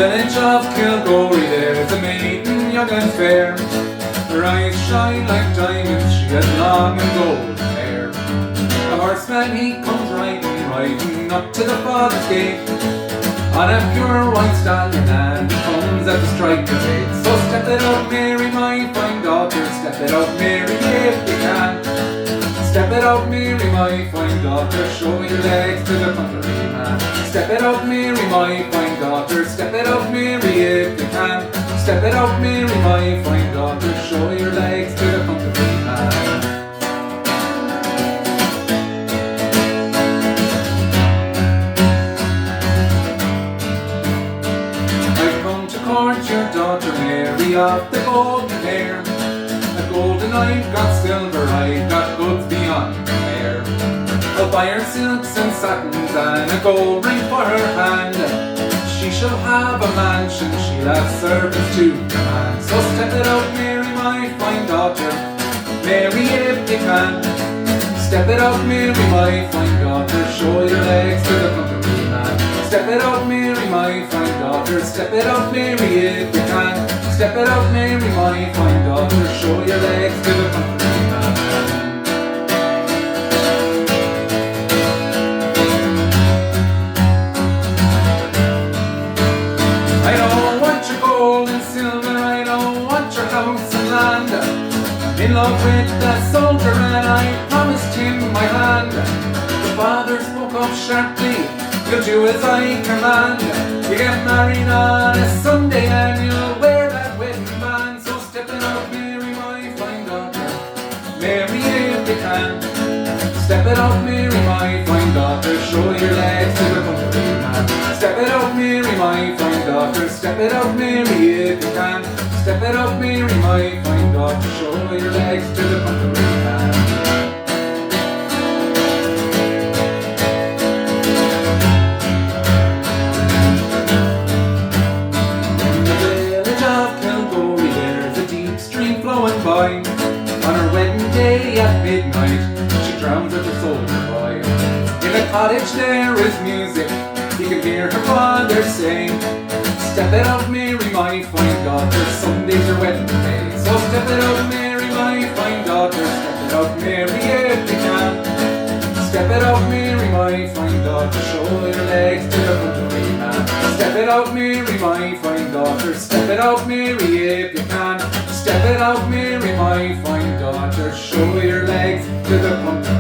village of Kilgorey there's a maiden young and fair. Her eyes shine like diamonds, she has long and golden hair. The horseman he comes riding up to the father's gate, on a pure white stallion, and he comes at the strike of 8. So step it out, Mary, my fine daughter, step it out, Mary, if you can. Step it out, Mary, my fine daughter, show your legs to the country man. Step it out, Mary, my fine daughter, step it out, Mary, if you can. Step it out, Mary, my fine daughter, show your legs to the country man. I've come to court your daughter Mary of the golden hair. A golden I've got silver, I've got goods beyond compare. I'll buy her silks and satins and a gold ring for her hand. She shall have a mansion, she'll have servants to command. So step it out, Mary, my fine daughter, Mary, if you can. Step it out, Mary, my fine daughter, show your legs to the country man. Step it out, Mary, my fine daughter, step it out, Mary, if you can. Step it out, Mary, my fine daughter, show your legs to the country man. I don't want your gold and silver, I don't want your house and land. I'm in love with that soldier and I promised him my hand. The father spoke up sharply, you'll do as I command. You get married on a Sunday and you'll wear that wedding band. So step it out, Mary, my fine daughter, Mary, if you can. Step it out, Mary, my fine daughter, show your legs to the country man. Step it out, Mary, my fine daughter, step it out, Mary, if you can. Step it out, Mary, my fine daughter, show your legs to the country man. By. On her wedding day at midnight, she drowns with her soldier boy. In the cottage there is music, you can hear her father saying, step it out, Mary, my fine daughter, Sunday's your wedding day. So step it out, Mary, my fine daughter, step it out, Mary, if you can. Step it out, Mary, my fine daughter, show your legs to the country man. Step it out, Mary, my fine daughter, step it out, Mary, if you can. Step it out, Mary, my fine daughter, show your legs to the country